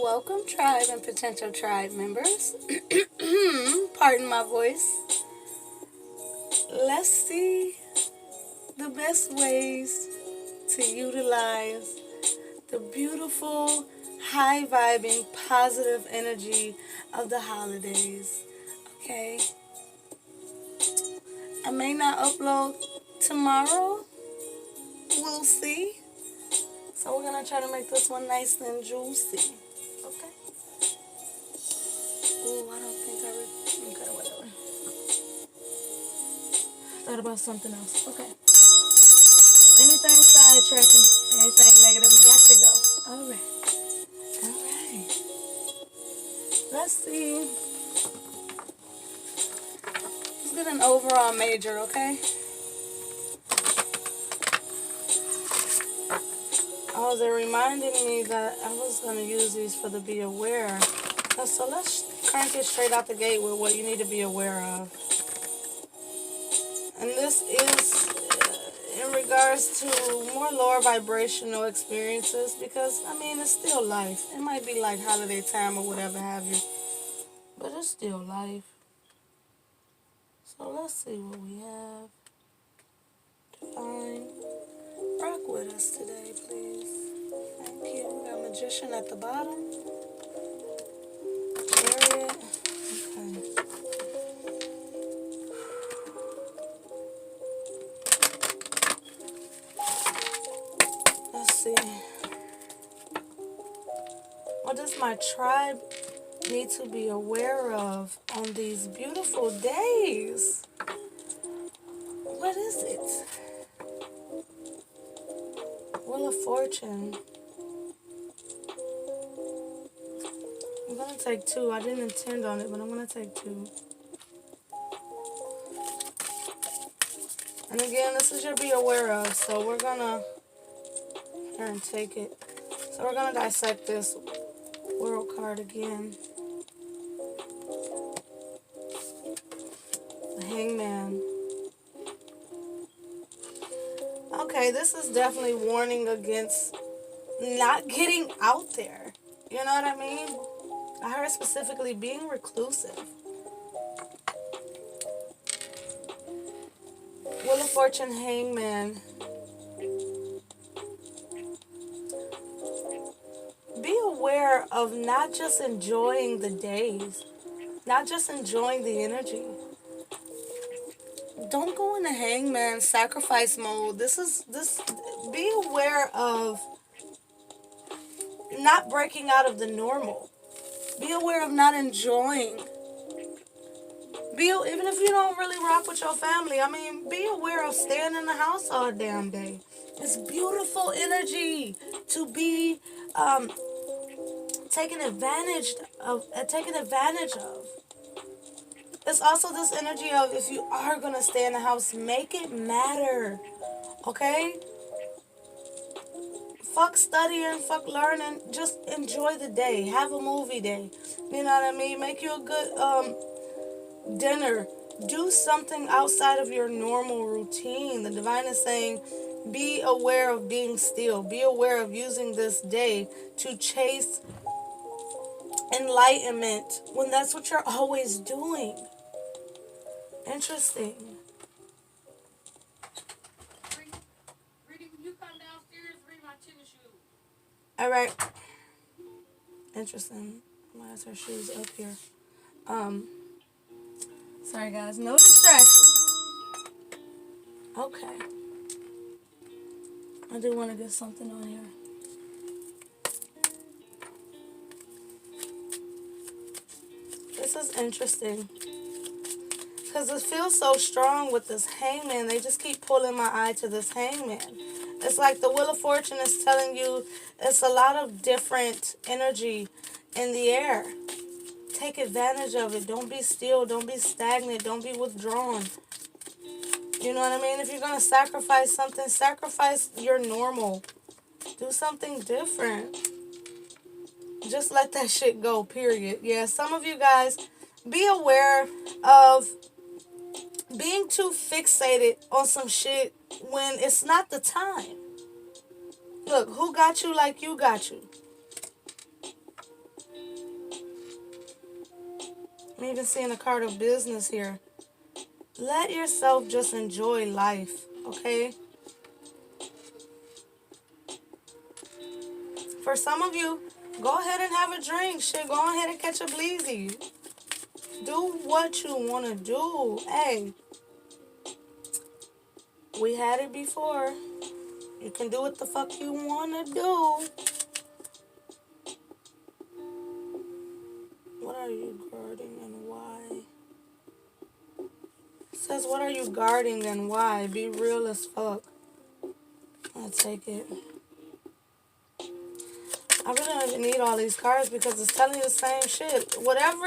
Welcome, tribe and potential tribe members. Pardon my voice. Let's see the best ways to utilize the beautiful, high vibing, positive energy of the holidays. Okay? I may not upload tomorrow. We'll see. So we're going to try to make this one nice and juicy. Okay? Ooh, I don't think okay, whatever. Thought about something else. Okay. Anything sidetracking, anything negative, got to go. Alright. Alright. Let's see. Let's get an overall major, okay? It reminded me that I was going to use these for the be aware. So let's crank it straight out the gate with what you need to be aware of. And this is in regards to more lower vibrational experiences because, I mean, it's still life. It might be like holiday time or whatever have you, but it's still life. So let's see what we have. Divine, rock with us today, please. Thank you. We got Magician at the bottom. Chariot. Okay. Let's see. What does my tribe need to be aware of on these beautiful days? What is it? Wheel of Fortune. I'm going to take two. I didn't intend on it, but I'm going to take two. And again, this is your be aware of, so we're going to here and take it. So we're going to dissect this World card again. The Hangman. Okay, this is definitely warning against not getting out there. You know what I mean? I heard specifically being reclusive. Wheel of Fortune, Hangman. Be aware of not just enjoying the days, not just enjoying the energy. Don't go into Hangman sacrifice mode. Be aware of not breaking out of the normal. Be aware of not enjoying. Even if you don't really rock with your family, I mean, be aware of staying in the house all damn day. It's beautiful energy to be taken advantage of. It's also this energy of if you are going to stay in the house, make it matter. Okay? Fuck studying, fuck learning. Just enjoy the day. Have a movie day. You know what I mean? Make you a good dinner. Do something outside of your normal routine. The divine is saying, be aware of being still. Be aware of using this day to chase enlightenment when that's what you're always doing. Interesting. All right. Interesting. Why is her shoes up here? Sorry guys, no distractions. Okay. I do want to get something on here. This is interesting. Because it feels so strong with this Hangman. They just keep pulling my eye to this Hangman. It's like the Wheel of Fortune is telling you it's a lot of different energy in the air. Take advantage of it. Don't be still. Don't be stagnant. Don't be withdrawn. You know what I mean? If you're going to sacrifice something, sacrifice your normal. Do something different. Just let that shit go, period. Yeah, some of you guys, be aware of being too fixated on some shit when it's not the time. Look, who got you like you got you? I'm even seeing a card of business here. Let yourself just enjoy life, okay? For some of you, go ahead and have a drink. Shit, go ahead and catch a bleezy. Do what you want to do. Hey, we had it before. You can do what the fuck you want to do. What are you guarding and why? It says, what are you guarding and why? Be real as fuck. I'll take it. I really don't even need all these cards because it's telling you the same shit. Whatever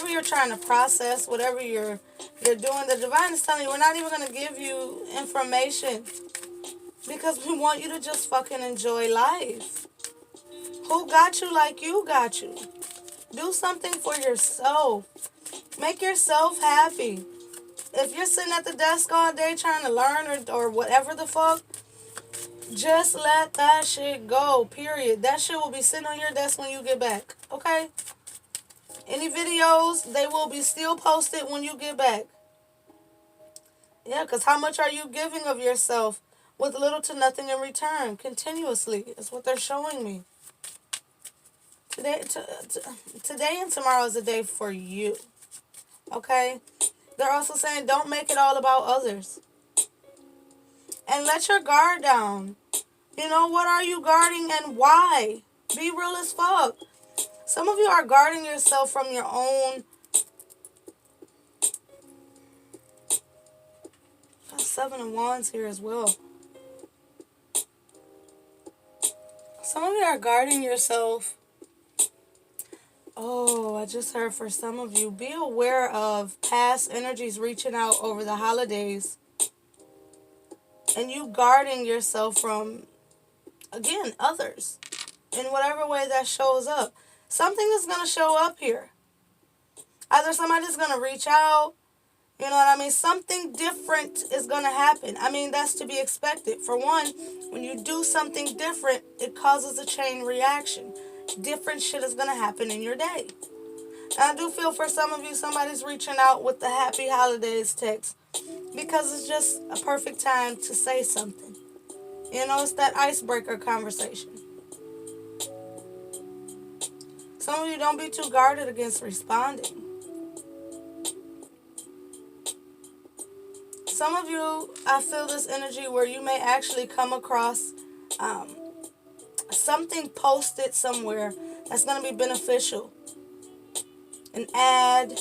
you're trying to process, whatever you're doing, the divine is telling you we're not even going to give you information because we want you to just fucking enjoy life. Who got you like you got you? Do something for yourself. Make yourself happy. If you're sitting at the desk all day trying to learn or whatever the fuck, just let that shit go, period. That shit will be sitting on your desk when you get back, okay? Any videos, they will be still posted when you get back. Yeah, because how much are you giving of yourself with little to nothing in return continuously? Is what they're showing me. Today and tomorrow is a day for you, okay? They're also saying don't make it all about others. And let your guard down. You know, what are you guarding and why? Be real as fuck. Some of you are guarding yourself from your own. Got 7 of Wands here as well. Some of you are guarding yourself. Oh, I just heard for some of you, be aware of past energies reaching out over the holidays. And you guarding yourself from, again, others. In whatever way that shows up. Something is going to show up here. Either somebody's going to reach out. You know what I mean? Something different is going to happen. I mean, that's to be expected. For one, when you do something different, it causes a chain reaction. Different shit is going to happen in your day. And I do feel for some of you, somebody's reaching out with the happy holidays text. Because it's just a perfect time to say something. You know, it's that icebreaker conversation. Some of you don't be too guarded against responding. Some of you, I feel this energy where you may actually come across something posted somewhere that's going to be beneficial. An ad,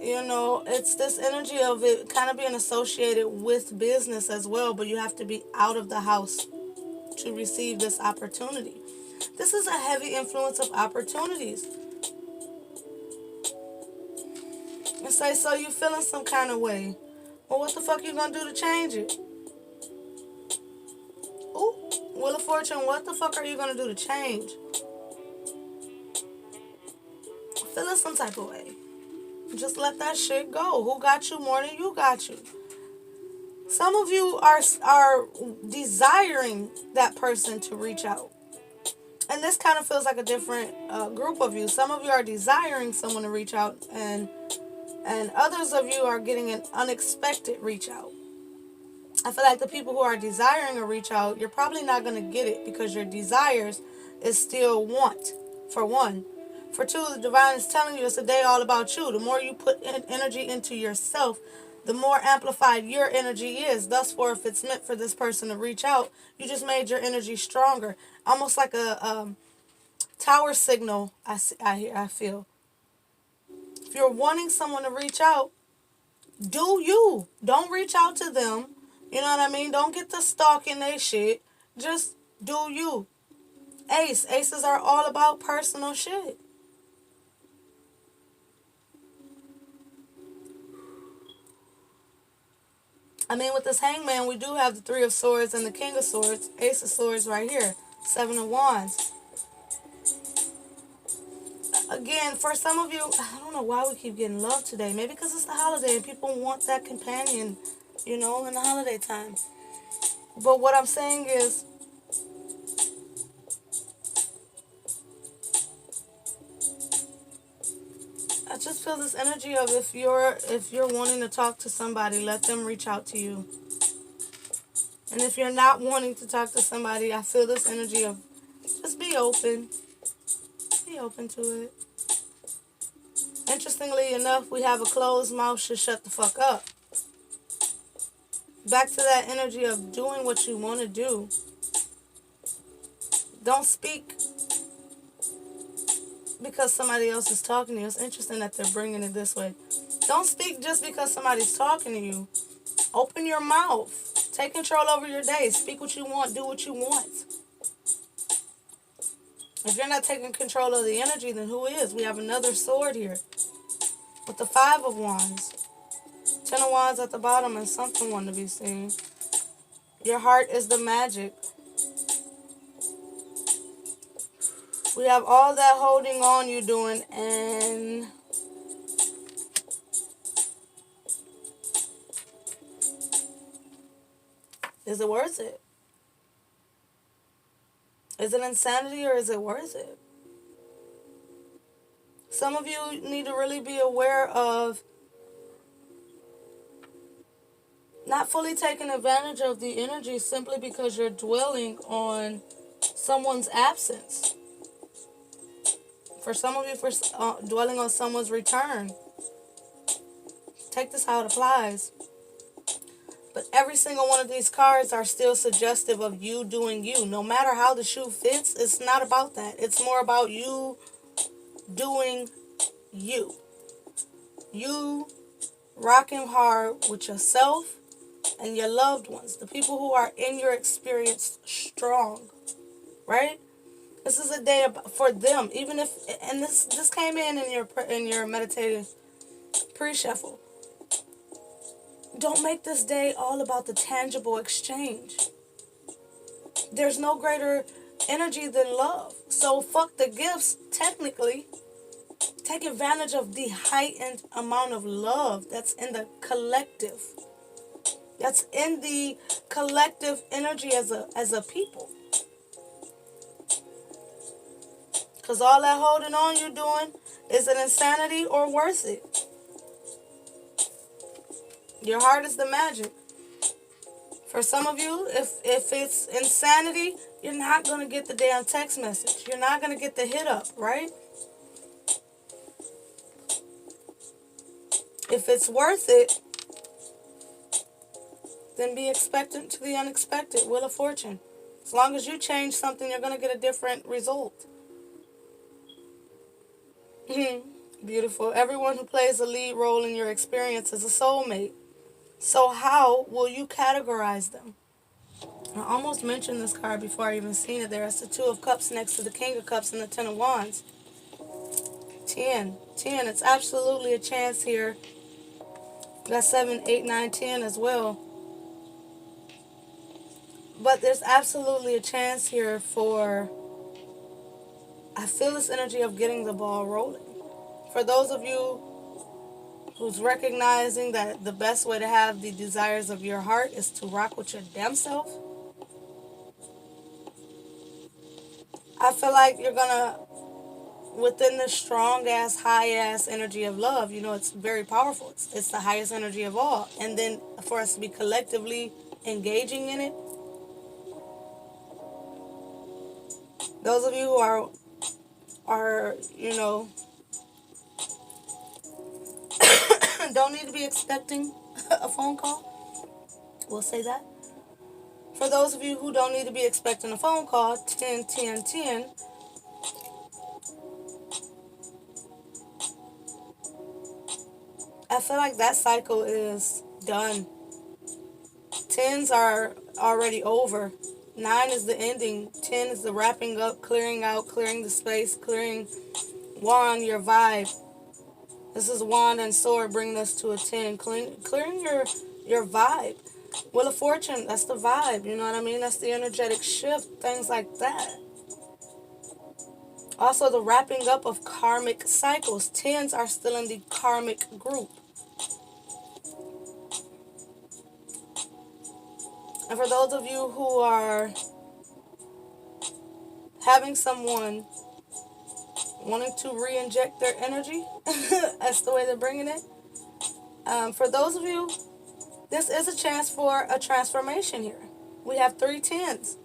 you know, it's this energy of it kind of being associated with business as well, but you have to be out of the house to receive this opportunity. This is a heavy influence of opportunities. And say, so you feeling some kind of way. Well, what the fuck you gonna do to change it? Ooh, Wheel of Fortune, what the fuck are you gonna do to change? Feeling some type of way. Just let that shit go. Who got you more than you got you? Some of you are desiring that person to reach out. And this kind of feels like a different group of you. Some of you are desiring someone to reach out, and others of you are getting an unexpected reach out. I feel like the people who are desiring a reach out, you're probably not going to get it because your desires is still want, for one. For two, the divine is telling you it's a day all about you. The more you put energy into yourself, the more amplified your energy is. Thus, for if it's meant for this person to reach out, you just made your energy stronger. Almost like a tower signal, I feel. If you're wanting someone to reach out, do you. Don't reach out to them. You know what I mean? Don't get to stalking they shit. Just do you. Aces are all about personal shit. I mean, with this hangman, we do have the 3 of Swords and the King of Swords. Ace of Swords right here. 7 of Wands. Again, for some of you, I don't know why we keep getting love today. Maybe because it's the holiday and people want that companion, you know, in the holiday time. But what I'm saying is, just feel this energy of if you're wanting to talk to somebody, let them reach out to you. And if you're not wanting to talk to somebody, I feel this energy of just be open. Be open to it. Interestingly enough, we have a closed mouth should shut the fuck up. Back to that energy of doing what you want to do. Don't speak because somebody else is talking to you. It's interesting that they're bringing it this way. Don't speak just because somebody's talking to you. Open your mouth. Take control over your day. Speak what you want. Do what you want. If you're not taking control of the energy, then who is? We have another sword here with the 5 of Wands. 10 of Wands at the bottom and something one to be seen. Your heart is the magic. We have all that holding on you doing, and is it worth it? Is it insanity or is it worth it? Some of you need to really be aware of not fully taking advantage of the energy simply because you're dwelling on someone's absence. For some of you, for dwelling on someone's return. Take this how it applies. But every single one of these cards are still suggestive of you doing you. No matter how the shoe fits, it's not about that. It's more about you doing you. You rocking hard with yourself and your loved ones. The people who are in your experience strong. Right? This is a day for them. Even if, and this came in your meditative pre-shuffle. Don't make this day all about the tangible exchange. There's no greater energy than love. So fuck the gifts, technically. Take advantage of the heightened amount of love that's in the collective. That's in the collective energy as a people. Because all that holding on you're doing, is it insanity or worth it? Your heart is the magic. For some of you, if it's insanity, you're not going to get the damn text message. You're not going to get the hit up, right? If it's worth it, then be expectant to the unexpected. Wheel of Fortune. As long as you change something, you're going to get a different result. Beautiful. Everyone who plays a lead role in your experience is a soulmate. So how will you categorize them? I almost mentioned this card before I even seen it there. It's the 2 of Cups next to the King of Cups and the 10 of Wands. 10. It's absolutely a chance here. Got 7, 8, 9, 10 as well. But there's absolutely a chance here for, I feel this energy of getting the ball rolling. For those of you who's recognizing that the best way to have the desires of your heart is to rock with your damn self, I feel like you're gonna, within the strong-ass, high-ass energy of love, you know, it's very powerful. It's the highest energy of all. And then for us to be collectively engaging in it, those of you who are you know, don't need to be expecting a phone call. We'll say that. For those of you who don't need to be expecting a phone call, 10, 10, 10. I feel like that cycle is done. 10s are already over. 9 is the ending. 10 is the wrapping up, clearing out, clearing the space, clearing wand, your vibe. This is wand and sword bringing us to a 10. Clearing your vibe. Wheel of Fortune, that's the vibe. You know what I mean? That's the energetic shift. Things like that. Also, the wrapping up of karmic cycles. 10s are still in the karmic group. And for those of you who are having someone wanting to re-inject their energy. That's the way they're bringing it. For those of you, this is a chance for a transformation here. We have 3 tens.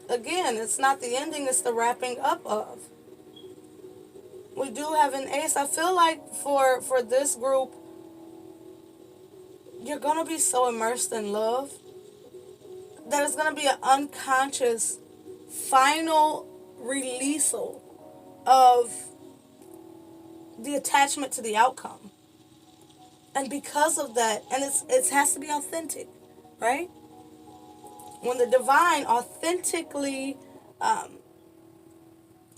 Again, it's not the ending, it's the wrapping up of. We do have an ace. I feel like for this group, you're going to be so immersed in love that it's going to be an unconscious final release of the attachment to the outcome. And because of that, and it has to be authentic, right? When the divine authentically,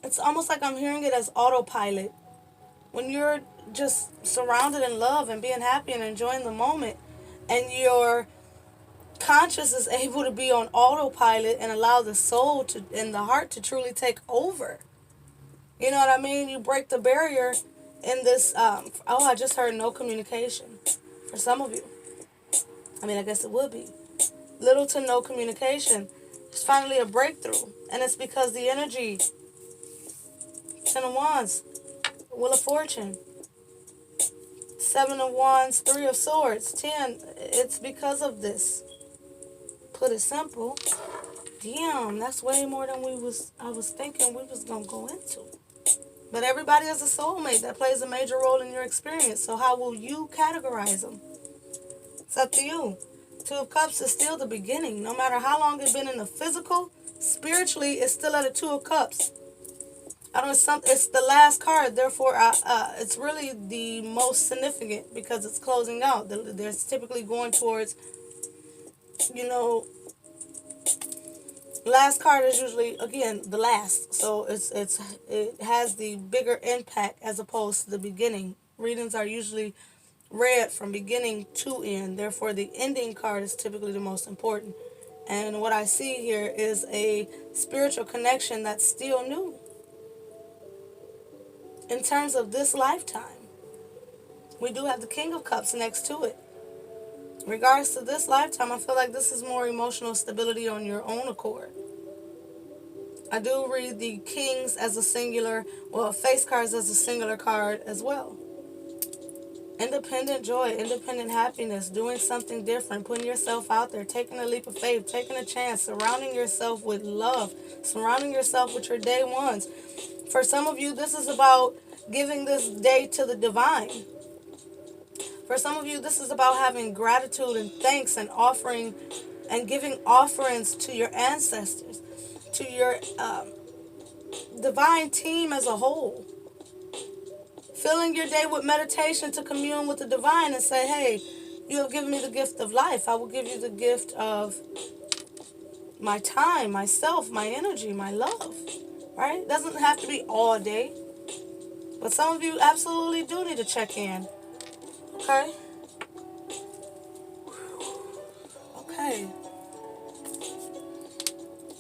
it's almost like I'm hearing it as autopilot. When you're just surrounded in love and being happy and enjoying the moment, and your conscious is able to be on autopilot and allow the soul to and the heart to truly take over. You know what I mean? You break the barrier in this. I just heard no communication for some of you. I mean, I guess it would be little to no communication. It's finally a breakthrough, and it's because the energy. 10 of Wands, Wheel of Fortune, 7 of Wands, 3 of Swords, 10. It's because of this. Put it simple. Damn, that's way more than I was thinking we was gonna go into. But everybody has a soulmate that plays a major role in your experience. So how will you categorize them? It's up to you. 2 of Cups is still the beginning. No matter how long it's been in the physical, spiritually, it's still at a 2 of Cups. It's the last card. Therefore, it's really the most significant because it's closing out. There's typically going towards, you know, last card is usually, again, the last. So it has the bigger impact as opposed to the beginning. Readings are usually read from beginning to end. Therefore, the ending card is typically the most important. And what I see here is a spiritual connection that's still new. In terms of this lifetime, we do have the King of Cups next to it. In regards to this lifetime, I feel like this is more emotional stability on your own accord. I do read the Kings as a singular, face cards as a singular card as well. Independent joy, independent happiness, doing something different, putting yourself out there, taking a leap of faith, taking a chance, surrounding yourself with love, surrounding yourself with your day ones. For some of you, this is about giving this day to the divine. For some of you, this is about having gratitude and thanks and offering and giving offerings to your ancestors, to your divine team as a whole. Filling your day with meditation to commune with the divine and say, hey, you have given me the gift of life. I will give you the gift of my time, myself, my energy, my love. Right? It doesn't have to be all day. But some of you absolutely do need to check in. Okay? Okay.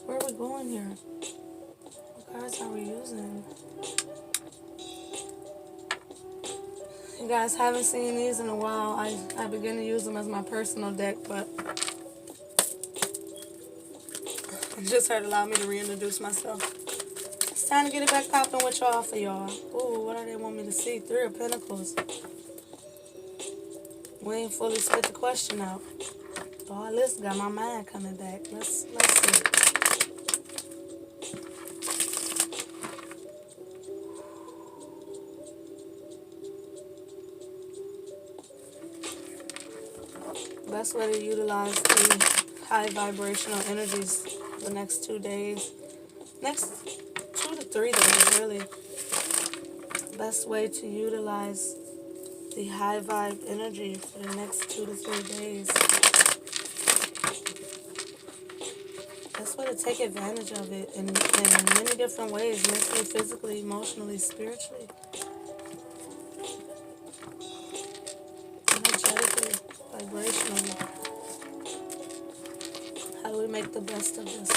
Where are we going here? What cards are we using? You guys haven't seen these in a while. I begin to use them as my personal deck, but I just heard allow me to reintroduce myself. It's time to get it back popping with y'all for y'all. Ooh, what do they want me to see? 3 of Pentacles. We ain't fully spit the question out. Oh, this got my mind coming back. Let's see. Best way to utilize the high vibrational energies the next 2 days. Next 2 to 3 days, really. Best way to utilize the high vibe energy for the next 2 to 3 days. Best way to take advantage of it in many different ways, mentally, physically, emotionally, spiritually, energetically, vibrationally. How do we make the best of this?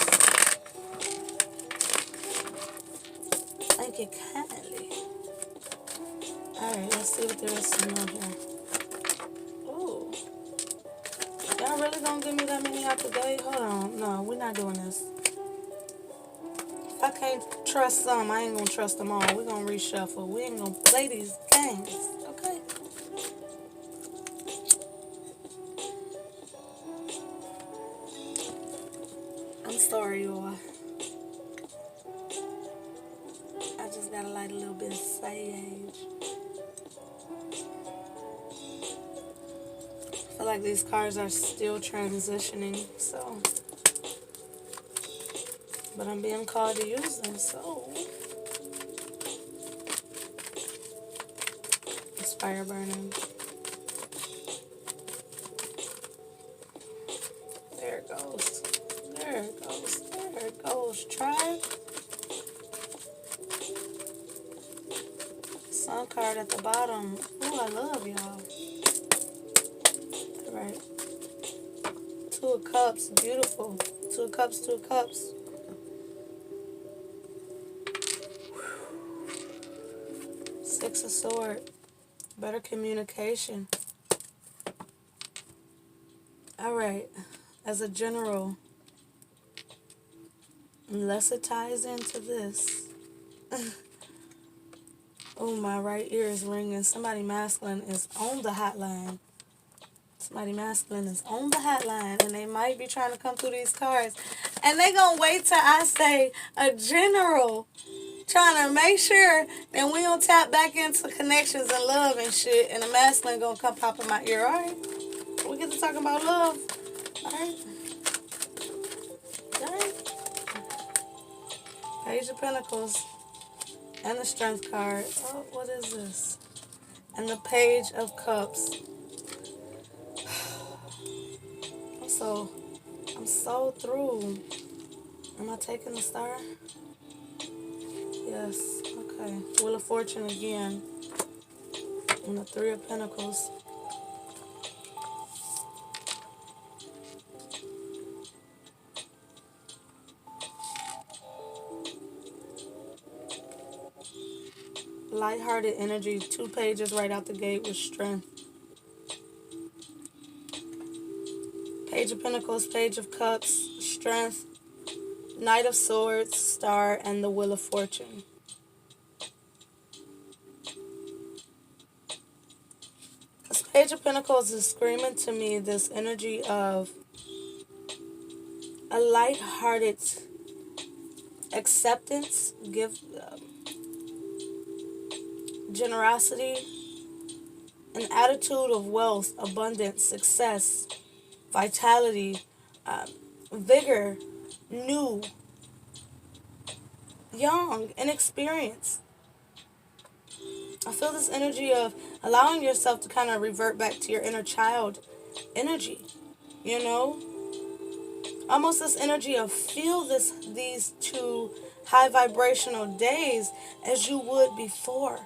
Thank you kindly. Alright, let's see what there is to know here. Ooh. Y'all really gonna give me that many out today? Hold on. No, we're not doing this. If I can't trust some, I ain't gonna trust them all. We're gonna reshuffle. We ain't gonna play these games. Okay? I'm sorry, y'all. I just gotta light a little bit of sage. I feel like these cards are still transitioning, so. But I'm being called to use them, so. It's fire burning. There it goes. There it goes. There it goes. Try. Sun card at the bottom. Ooh, I love y'all. All right. Two of Cups. Beautiful. Two of Cups. Two of Cups. Six of Swords. Better communication. All right. As a general, unless it ties into this. Oh, my right ear is ringing. Somebody masculine is on the hotline. Somebody masculine is on the hotline, and they might be trying to come through these cards. And they gonna wait till I say a general, trying to make sure that we don't tap back into connections and love and shit, and the masculine gonna come pop in my ear. All right, we get to talking about love. All right, all right. Page of Pentacles and the Strength card. Oh, what is this? And the Page of Cups. I'm so through. Am I taking the star? Yes. Okay. Wheel of Fortune again. And the Three of Pentacles. Lighthearted energy. 2 pages right out the gate with strength. Page of Pentacles, Page of Cups, strength, Knight of Swords, star, and the Wheel of Fortune. This Page of Pentacles is screaming to me this energy of a lighthearted acceptance, generosity, an attitude of wealth, abundance, success, vitality, vigor, new, young, inexperienced. I feel this energy of allowing yourself to kind of revert back to your inner child energy, you know? Almost this energy of feel these 2 high vibrational days as you would before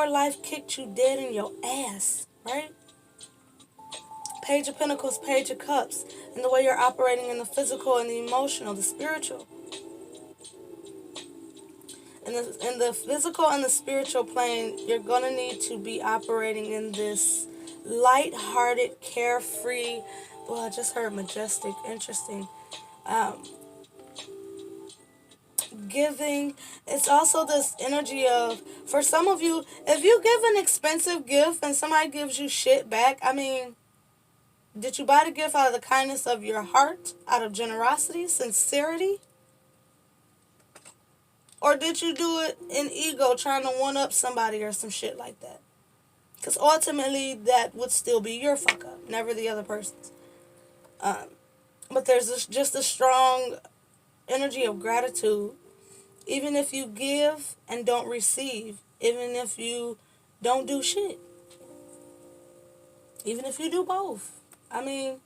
life kicked you dead in your ass, right? Page of Pentacles, Page of Cups, and the way you're operating in the physical and the emotional, the spiritual. In the physical and the spiritual plane, you're going to need to be operating in this light-hearted, carefree, well, I just heard majestic, interesting, giving. It's also this energy of, for some of you, if you give an expensive gift and somebody gives you shit back, I mean, did you buy the gift out of the kindness of your heart, out of generosity, sincerity? Or did you do it in ego, trying to one-up somebody or some shit like that? Because ultimately, that would still be your fuck-up, never the other person's. But there's just a strong energy of gratitude. Even if you give and don't receive. Even if you don't do shit. Even if you do both. I mean,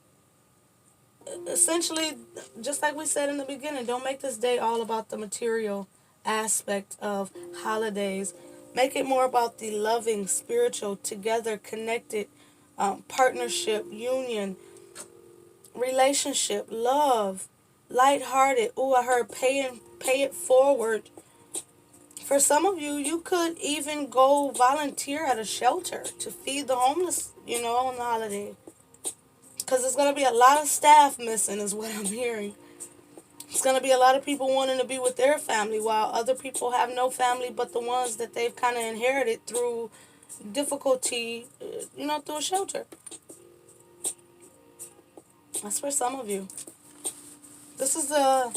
essentially, just like we said in the beginning, don't make this day all about the material aspect of holidays. Make it more about the loving, spiritual, together, connected, partnership, union, relationship, love, lighthearted. Ooh, I heard pay it forward. For some of you, you could even go volunteer at a shelter to feed the homeless, on the holiday. Because there's going to be a lot of staff missing is what I'm hearing. It's going to be a lot of people wanting to be with their family, while other people have no family but the ones that they've kind of inherited through difficulty, through a shelter. That's for some of you. This is a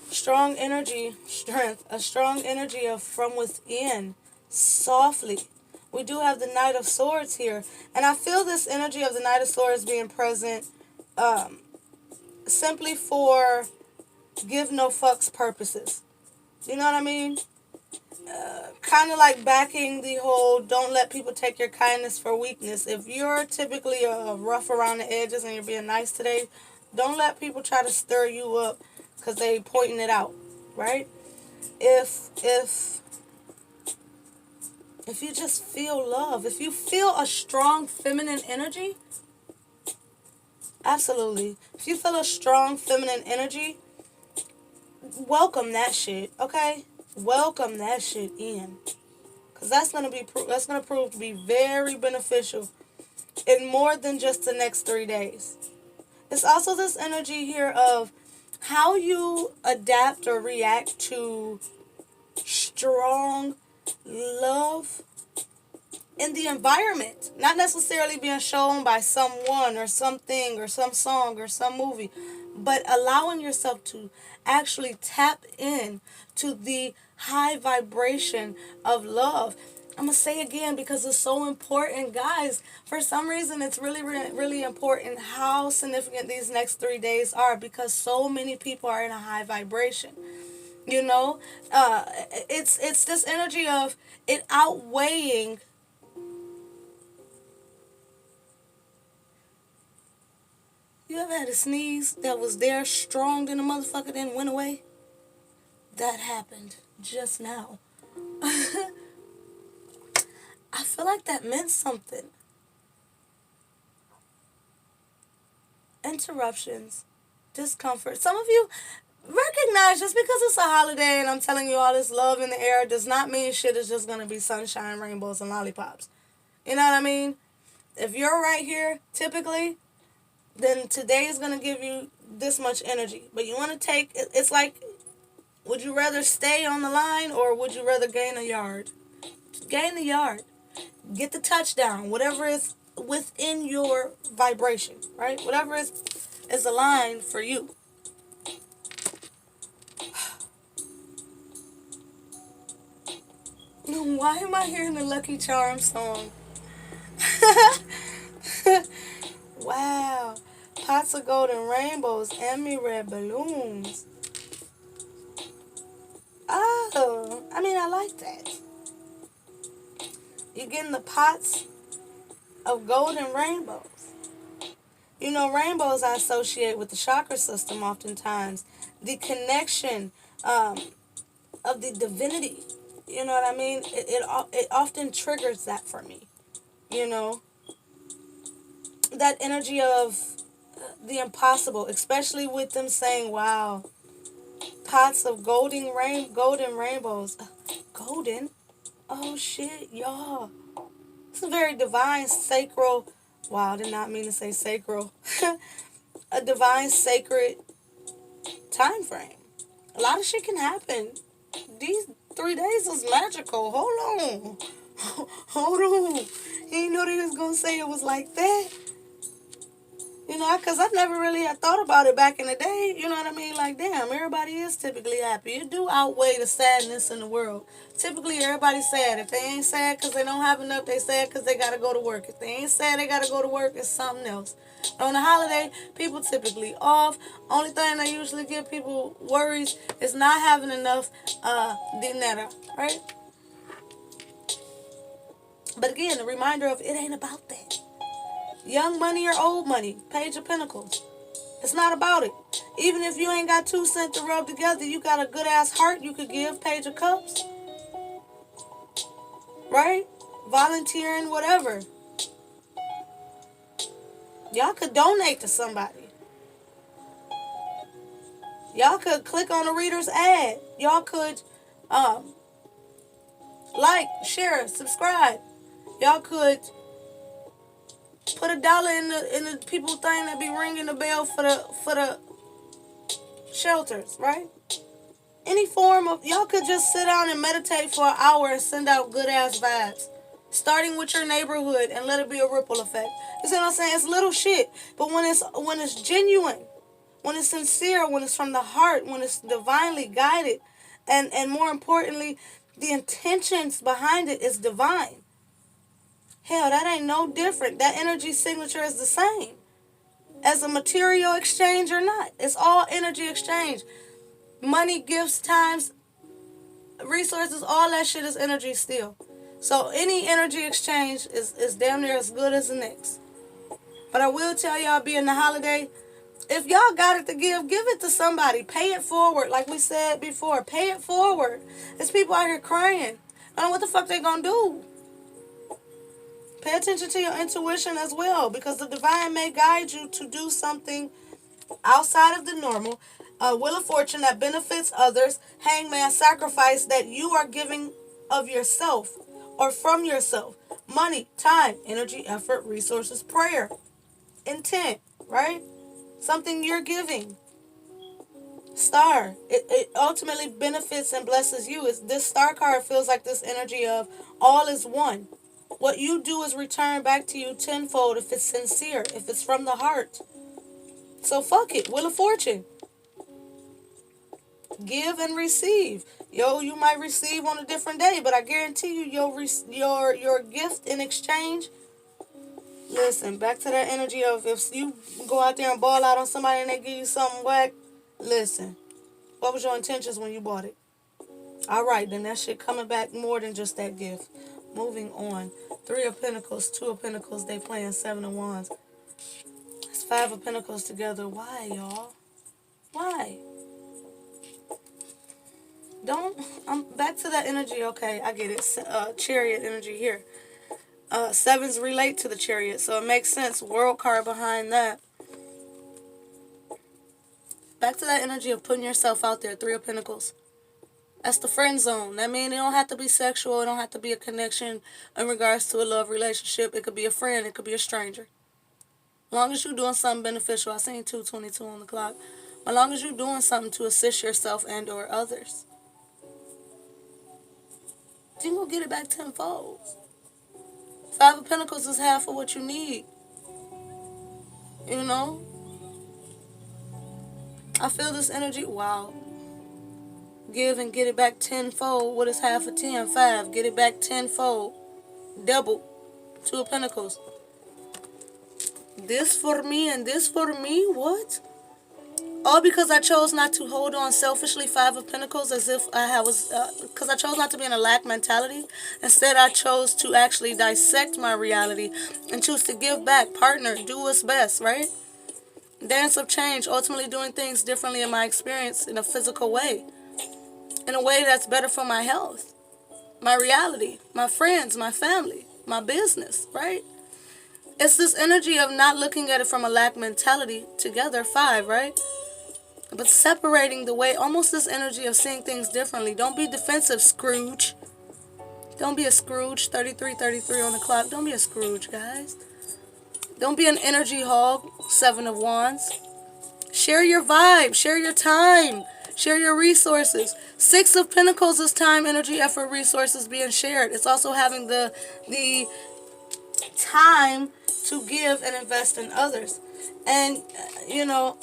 strong energy, strength, a strong energy of from within, softly. We do have the Knight of Swords here. And I feel this energy of the Knight of Swords being present simply for give no fucks purposes. You know what I mean? Kind of like backing the whole don't let people take your kindness for weakness. If you're typically rough around the edges and you're being nice today, don't let people try to stir you up because they pointing it out, right? If you just feel love, if you feel a strong feminine energy, absolutely. If you feel a strong feminine energy, welcome that shit, okay? Welcome that shit in, cause that's gonna prove to be very beneficial in more than just the next 3 days. It's also this energy here of how you adapt or react to strong love in the environment, not necessarily being shown by someone or something or some song or some movie, but allowing yourself to actually tap in to the high vibration of love. I'm going to say again because it's so important, guys. For some reason, it's really, really, really important how significant these next 3 days are, because so many people are in a high vibration. It's this energy of it outweighing. You ever had a sneeze that was there strong than a motherfucker then went away? That happened just now. I feel like that meant something. Interruptions, discomfort. Some of you recognize just because it's a holiday and I'm telling you all this love in the air does not mean shit is just going to be sunshine, rainbows, and lollipops. You know what I mean? If you're right here, typically, then today is going to give you this much energy. But you want to take, it's like, would you rather stay on the line or would you rather gain a yard? Gain the yard. Get the touchdown. Whatever is within your vibration, right? Whatever is aligned for you. Why am I hearing the Lucky Charms song? Wow. Pots of gold and rainbows and me red balloons. Oh, I mean, I like that. You're getting the pots of gold and rainbows. Rainbows I associate with the chakra system oftentimes. The connection of the divinity. You know what I mean? It often triggers that for me. That energy of the impossible, especially with them saying, wow, pots of golden rainbows. Golden? Oh shit, y'all. It's a very divine, sacral. Wow, I did not mean to say sacral. A divine, sacred time frame. A lot of shit can happen. These 3 days is magical. Hold on. Hold on. You didn't know they was going to say it was like that? Because I never really had thought about it back in the day. You know what I mean? Like, damn, everybody is typically happy. It do outweigh the sadness in the world. Typically, everybody's sad. If they ain't sad because they don't have enough, they sad because they got to go to work. If they ain't sad they got to go to work, it's something else. On a holiday, people typically off. Only thing that usually give people worries is not having enough dinero, right? But again, a reminder of it ain't about that. Young money or old money, Page of Pentacles. It's not about it. Even if you ain't got 2 cents to rub together, you got a good ass heart you could give, Page of Cups. Right? Volunteering, whatever. Y'all could donate to somebody. Y'all could click on a reader's ad. Y'all could like, share, subscribe. Y'all could put $1 in the people thing that be ringing the bell for the shelters, right? Any form of, y'all could just sit down and meditate for an hour and send out good ass vibes. Starting with your neighborhood and let it be a ripple effect. You see what I'm saying? It's little shit. But when it's genuine, when it's sincere, when it's from the heart, when it's divinely guided, and more importantly, the intentions behind it is divine. Hell, that ain't no different. That energy signature is the same as a material exchange or not. It's all energy exchange. Money, gifts, times, resources, all that shit is energy still. So any energy exchange is damn near as good as the next. But I will tell y'all, being the holiday, if y'all got it to give it to somebody. Pay it forward, like we said before. Pay it forward. There's people out here crying. I don't know what the fuck they gonna do. Pay attention to your intuition as well, because the divine may guide you to do something outside of the normal. Wheel of Fortune that benefits others. Hangman, sacrifice that you are giving of yourself or from yourself. Money, time, energy, effort, resources, prayer, intent, right? Something you're giving. Star, it ultimately benefits and blesses you. This star card feels like this energy of all is one. What you do is return back to you tenfold if it's sincere, if it's from the heart. So fuck it, Wheel of Fortune. Give and receive. Yo, you might receive on a different day, but I guarantee you your gift in exchange. Listen, back to that energy of if you go out there and ball out on somebody and they give you something whack, listen, what was your intentions when you bought it? All right, then that shit coming back more than just that gift. Moving on. 3 of Pentacles, 2 of Pentacles, they playing 7 of Wands. It's 5 of Pentacles together. Why, y'all? Why? I'm back to that energy. Okay, I get it. Chariot energy here. 7s relate to the Chariot, so it makes sense. World card behind that. Back to that energy of putting yourself out there. 3 of Pentacles. That's the friend zone. That means it don't have to be sexual. It don't have to be a connection in regards to a love relationship. It could be a friend. It could be a stranger. As long as you're doing something beneficial. I seen 2:22 on the clock. As long as you're doing something to assist yourself and or others, you're going to get it back tenfold. 5 of Pentacles is half of what you need. You know? I feel this energy. Wow. Give and get it back tenfold. What is half of 10? 5. Get it back tenfold. Double. 2 of Pentacles. This for me and this for me? What? All because I chose not to hold on selfishly. 5 of Pentacles, as if I was, because I chose not to be in a lack mentality. Instead, I chose to actually dissect my reality and choose to give back, partner, do what's best, right? Dance of change, ultimately doing things differently in my experience in a physical way. In a way that's better for my health, my reality, my friends, my family, my business, right? It's this energy of not looking at it from a lack mentality together, 5, right? But separating the way, almost this energy of seeing things differently. Don't be defensive, Scrooge. Don't be a Scrooge. 33 on the clock. Don't be a Scrooge, guys. Don't be an energy hog. 7 of Wands. Share your vibe. Share your time. Share your resources. 6 of Pentacles is time, energy, effort, resources being shared. It's also having the time to give and invest in others. And, you know,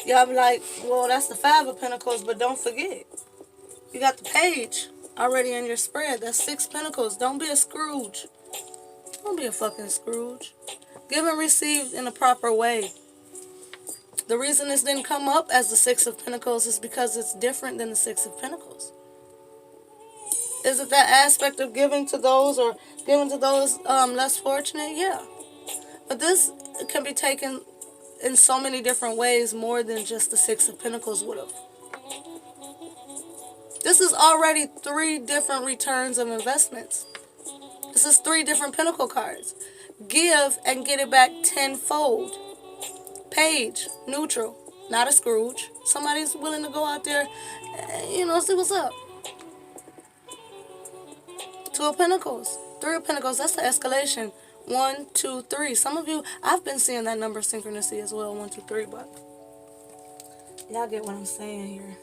y'all be like, well, that's the 5 of Pentacles, but don't forget, you got the page already in your spread. That's 6 Pentacles. Don't be a Scrooge. Don't be a fucking Scrooge. Give and receive in a proper way. The reason this didn't come up as the 6 of Pentacles is because it's different than the 6 of Pentacles. Is it that aspect of giving to those or giving to those less fortunate? Yeah. But this can be taken in so many different ways, more than just the 6 of Pentacles would have. This is already 3 different returns of investments. This is 3 different Pentacle cards. Give and get it back tenfold. Page, neutral, not a Scrooge. Somebody's willing to go out there and, see what's up. 2 of Pentacles, 3 of Pentacles, that's the escalation. 1, 2, 3. Some of you, I've been seeing that number synchronicity as well, 1, 2, 3, but Y'all get what I'm saying here.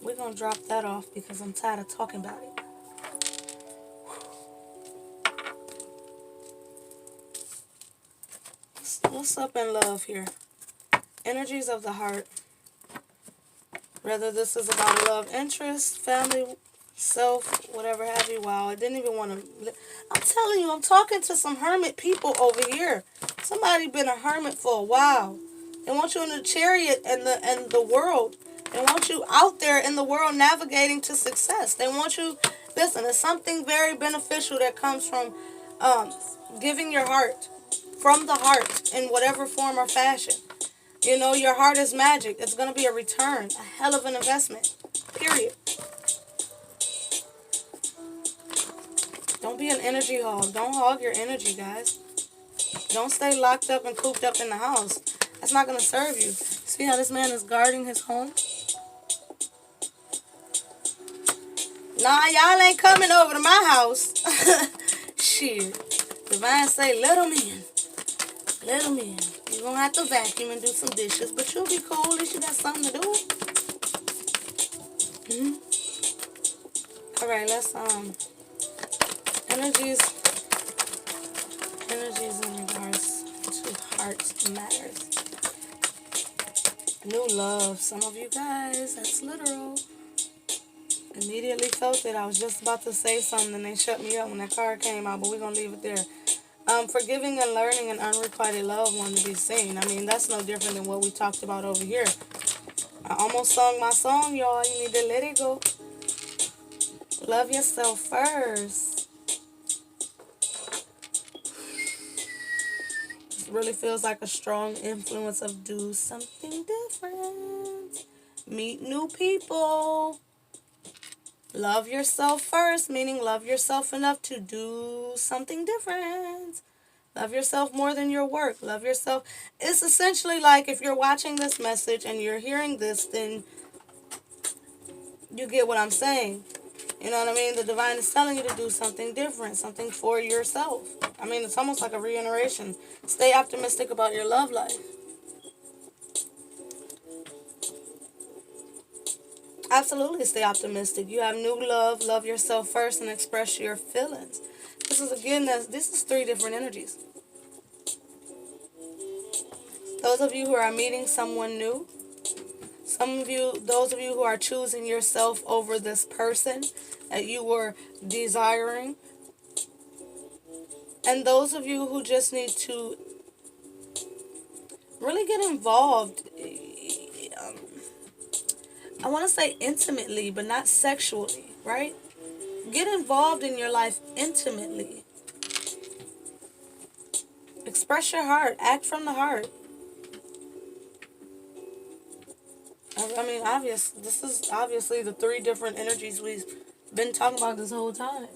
We're going to drop that off because I'm tired of talking about it. What's up in love here? Energies of the heart. Whether this is about a love interest, family, self, whatever have you. Wow, I didn't even want to. I'm telling you, I'm talking to some hermit people over here. Somebody been a hermit for a while. They want you in the chariot and the world. They want you out there in the world navigating to success. They want you. Listen, it's something very beneficial that comes from giving your heart from the heart in whatever form or fashion. You know, your heart is magic. It's going to be a return, a hell of an investment, period. Don't be an energy hog. Don't hog your energy, guys. Don't stay locked up and cooped up in the house. That's not going to serve you. See how this man is guarding his home? Nah, y'all ain't coming over to my house. Shit. Divine say, let them in. Let them in. You're going to have to vacuum and do some dishes, but you'll be cool. At least you got something to do. All right, let's, energies in regards to heart matters. New love. Some of you guys, that's literal. Immediately felt it. I was just about to say something and they shut me up when that card came out, but we're going to leave it there. Forgiving and learning an unrequited love one to be seen. I mean, that's no different than what we talked about over here. I almost sung my song, y'all. You need to let it go. Love yourself first. It really feels like a strong influence of do something different. Meet new people. Love yourself first, meaning love yourself enough to do something different. Love yourself more than your work. Love yourself. It's essentially like if you're watching this message and you're hearing this, then you get what I'm saying. You know what I mean? The divine is telling you to do something different, something for yourself. I mean, it's almost like a reiteration. Stay optimistic about your love life. Absolutely stay optimistic. You have new love. Love yourself first and express your feelings. This is, again, this is 3 different energies. Those of you who are meeting someone new, those of you who are choosing yourself over this person that you were desiring, and those of you who just need to really get involved. I want to say intimately, but not sexually, right? Get involved in your life intimately. Express your heart. Act from the heart. I mean, this is obviously the 3 different energies we've been talking about this whole time.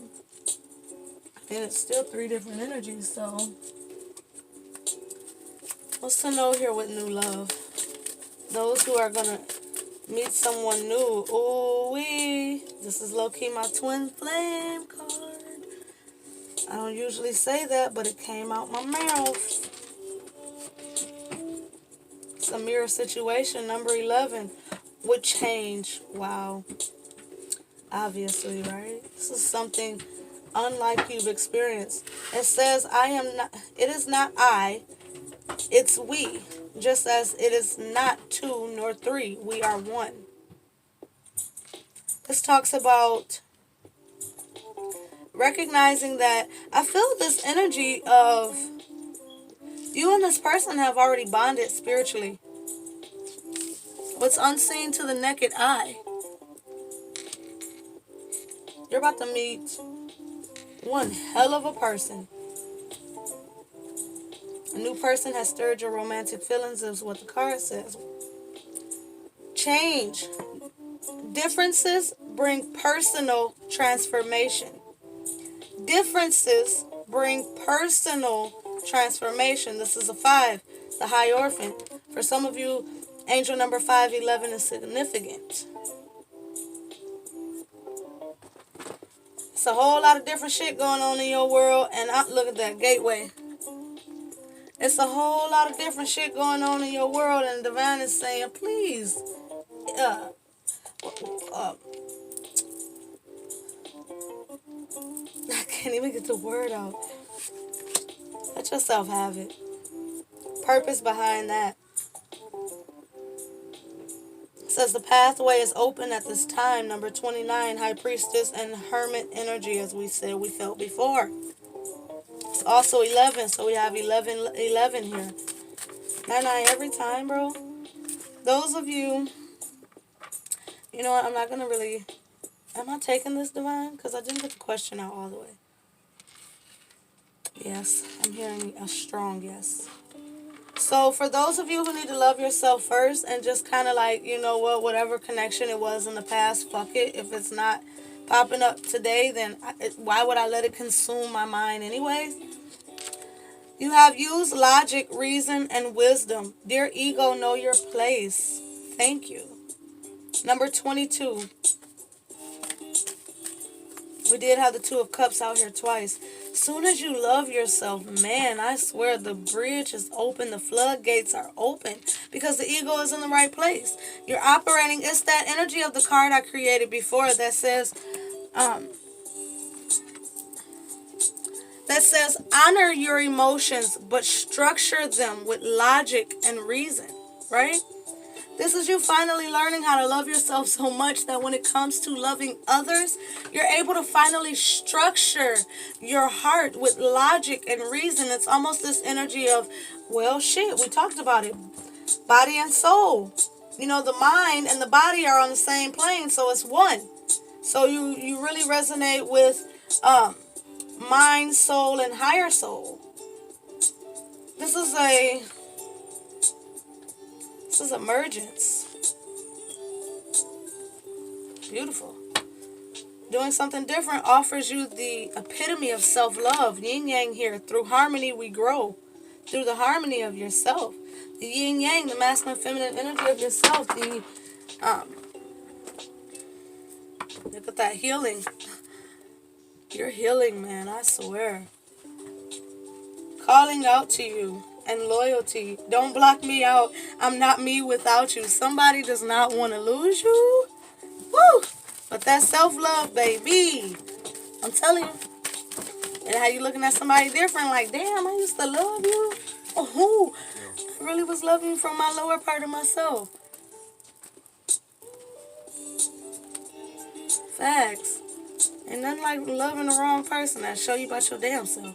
And it's still 3 different energies, so. What's to know here with new love? Those who are going to meet someone new. Ooh-wee. This is low-key my twin flame card. I don't usually say that, but it came out my mouth. It's a mirror situation. Number 11 would change. Wow. Obviously, right? This is something unlike you've experienced. It says, it is not I, it's we. Just as it is not 2 nor 3, we are 1. This talks about recognizing that I feel this energy of you and this person have already bonded spiritually. What's unseen to the naked eye. You're about to meet one hell of a person. A new person has stirred your romantic feelings, is what the card says. Change. Differences bring personal transformation. Differences bring personal transformation. This is a 5, the Hierophant. For some of you, angel number 511 is significant. It's a whole lot of different shit going on in your world, and look at that, gateway. It's a whole lot of different shit going on in your world, and the divine is saying, please, uh, uh, I can't even get the word out. Let yourself have it. Purpose behind that. It says the pathway is open at this time. Number 29, High Priestess and Hermit energy, as we said, we felt before. It's also 11, so we have 11 here. 9 every time, bro. Those of you, you know what, I'm not going to really, am I taking this, divine? Because I didn't get the question out all the way. Yes, I'm hearing a strong yes. So for those of you who need to love yourself first and just kind of like, you know what, whatever connection it was in the past, fuck it. If it's not popping up today, then why would I let it consume my mind anyways? You have used logic, reason, and wisdom. Dear ego, know your place. Thank you. Number 22. We did have the Two of Cups out here twice. Soon as you love yourself, man, I swear the bridge is open. The floodgates are open because the ego is in the right place. You're operating. It's that energy of the card I created before that says, honor your emotions, but structure them with logic and reason, right? This is you finally learning how to love yourself so much that when it comes to loving others, you're able to finally structure your heart with logic and reason. It's almost this energy of, well, shit, we talked about it. Body and soul. You know, the mind and the body are on the same plane, so it's one. So you really resonate with mind, soul, and higher soul. This is emergence. Beautiful. Doing something different offers you the epitome of self-love. Yin yang here. Through harmony we grow. Through the harmony of yourself. The yin yang, the masculine feminine energy of yourself. Look at that healing. You're healing, man, I swear. Calling out to you and loyalty. Don't block me out. I'm not me without you. Somebody does not want to lose you. Woo! But that's self-love, baby. I'm telling you. And how you looking at somebody different, like, damn, I used to love you. Oh, I really was loving you from my lower part of myself. Facts. And nothing like loving the wrong person that show you about your damn self.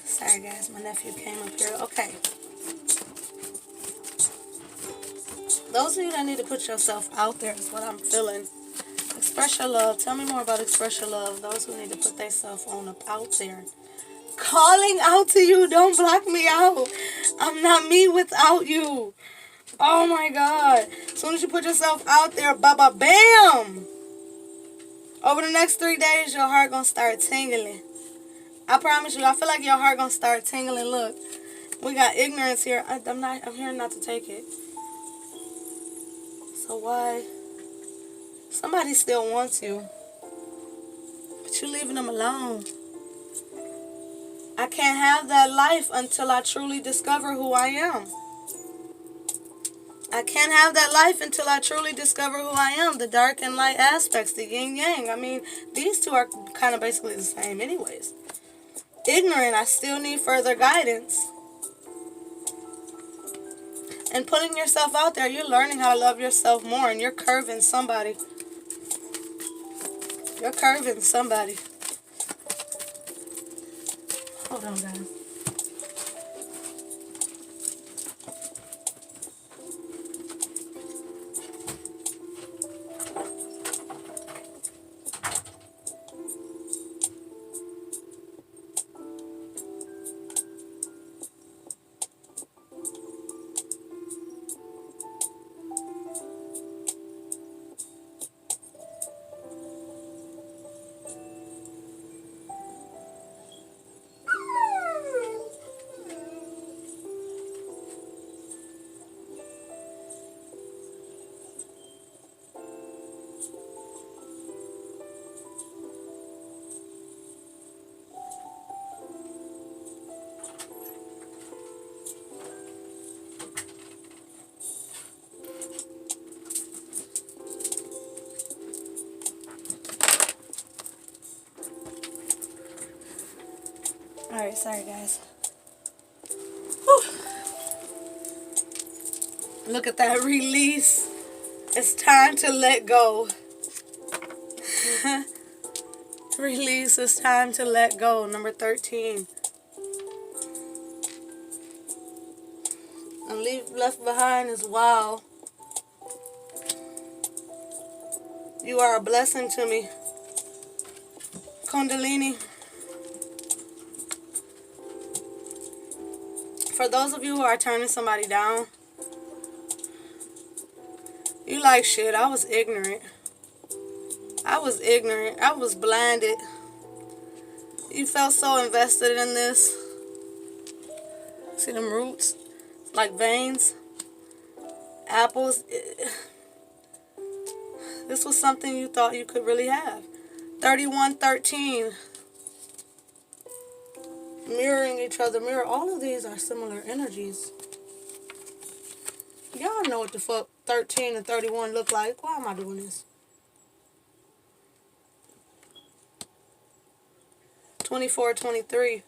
Sorry guys, my nephew came up here. Okay. Those of you that need to put yourself out there is what I'm feeling. Express your love. Tell me more about express your love. Those who need to put themselves on out there. Calling out to you. Don't block me out. I'm not me without you. Oh my God. As soon as you put yourself out there, baba bam. Over the next 3 days, your heart gonna start tingling. I promise you, I feel like your heart gonna start tingling. Look, we got ignorance here. I'm here not to take it. So why? Somebody still wants you, but you're leaving them alone. I can't have that life until I truly discover who I am. I can't have that life until I truly discover who I am. The dark and light aspects, the yin yang. I mean, these two are kind of basically the same anyways. Ignorant, I still need further guidance. And putting yourself out there, you're learning how to love yourself more, and you're curving somebody. You're curving somebody. Hold on, guys. Alright, sorry guys. Whew. Look at that release. It's time to let go. Release. It's time to let go. Number 13. And left behind is wow. You are a blessing to me. Kundalini. For those of you who are turning somebody down, you like shit. I was ignorant. I was blinded. You felt so invested in this. See them roots? Like veins. Apples. This was something you thought you could really have. 3113. Mirroring each other. Mirror. All of these are similar energies. Y'all know what the fuck 13 and 31 look like. Why am I doing this? 2423.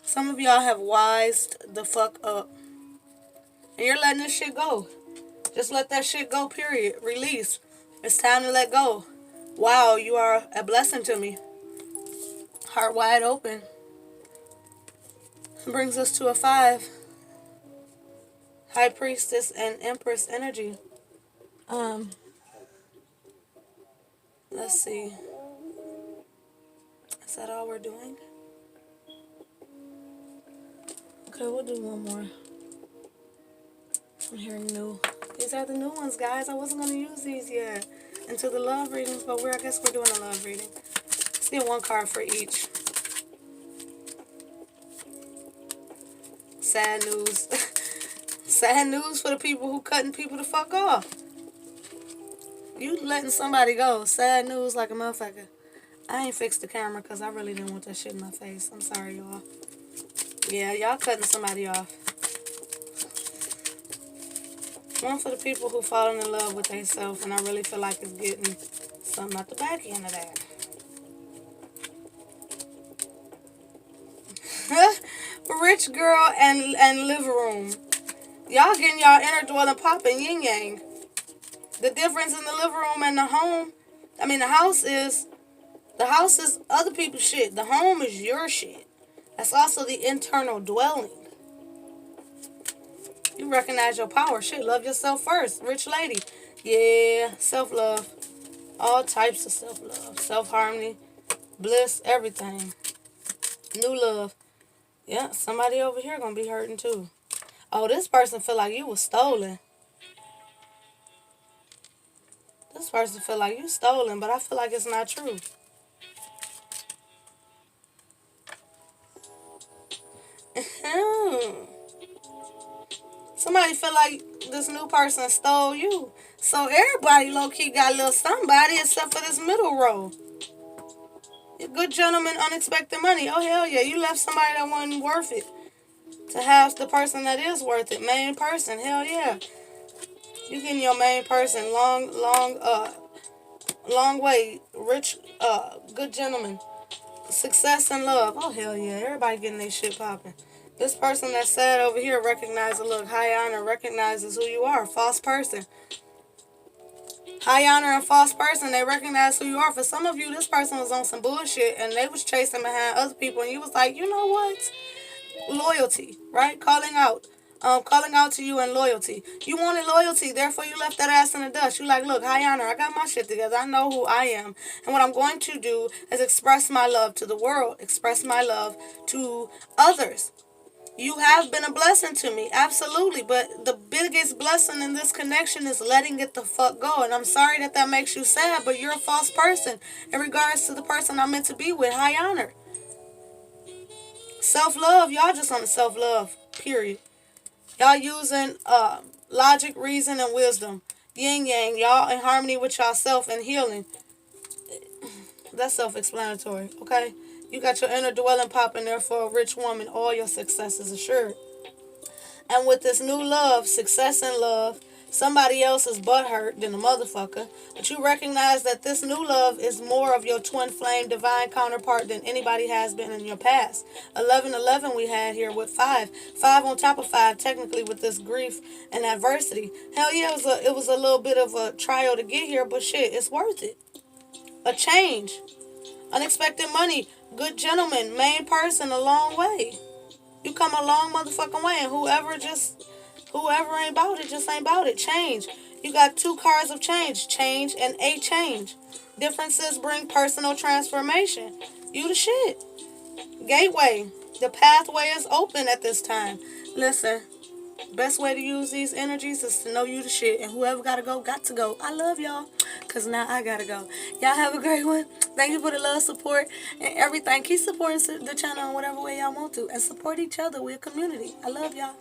Some of y'all have wised the fuck up. And you're letting this shit go. Just let that shit go, period. Release. It's time to let go. Wow, you are a blessing to me. Heart wide open. Brings us to a 5. High Priestess and Empress energy. Let's see. Is that all we're doing? Okay, we'll do one more. I'm hearing new. These are the new ones, guys. I wasn't going to use these yet until the love readings, but I guess we're doing a love reading. Let's get one card for each. Sad news. Sad news for the people who cutting people the fuck off. You letting somebody go. Sad news like a motherfucker. I ain't fixed the camera because I really didn't want that shit in my face. I'm sorry, y'all. Yeah, y'all cutting somebody off. One for the people who falling in love with themselves, and I really feel like it's getting something out the back end of that. Rich girl and living room. Y'all getting y'all inner dwelling popping, yin yang. The difference in the living room and the home, the house is other people's shit. The home is your shit. That's also the internal dwelling. You recognize your power. Shit, love yourself first. Rich lady. Yeah, self-love. All types of self-love. Self-harmony. Bliss, everything. New love. Yeah, somebody over here gonna be hurting too. Oh, this person feel like you was stolen. This person feel like you stolen, but I feel like it's not true. Somebody feel like this new person stole you. So everybody low-key got a little somebody except for this middle row. Good gentleman, unexpected money. Oh, hell yeah. You left somebody that wasn't worth it to have the person that is worth it. Main person. Hell yeah. You getting your main person. Long way. Rich, good gentleman. Success and love. Oh, hell yeah. Everybody getting their shit popping. This person that's sad over here recognizes, look, high honor recognizes who you are. False person. High honor and false person, they recognize who you are. For some of you, this person was on some bullshit and they was chasing behind other people and you was like, you know what? Loyalty, right? Calling out to you in loyalty. You wanted loyalty, therefore you left that ass in the dust. You like, look, high honor, I got my shit together. I know who I am. And what I'm going to do is express my love to the world. Express my love to others. You have been a blessing to me, absolutely. But the biggest blessing in this connection is letting it the fuck go. And I'm sorry that makes you sad, but you're a false person in regards to the person I'm meant to be with. High honor. Self-love, y'all just on the self-love, period. Y'all using logic, reason, and wisdom. Yin yang, y'all in harmony with yourself and healing. That's self-explanatory, okay? You got your inner dwelling popping there for a rich woman. All your success is assured. And with this new love, success and love, somebody else's butt hurt than a motherfucker, but you recognize that this new love is more of your twin flame divine counterpart than anybody has been in your past. 1111 we had here with five on top of five, technically, with this grief and adversity. Hell yeah, it was a little bit of a trial to get here, but shit, it's worth it. A change, unexpected money, good gentleman, main person, a long way. You come a long motherfucking way, and whoever ain't about it just ain't about it. Change. You got two cards of change. Change and a change. Differences bring personal transformation. You the shit. Gateway. The pathway is open at this time. Listen, best way to use these energies is to know you the shit. And whoever gotta go, got to go. I love y'all. Because now I gotta go. Y'all have a great one. Thank you for the love, support, and everything. Keep supporting the channel in whatever way y'all want to. And support each other. We're a community. I love y'all.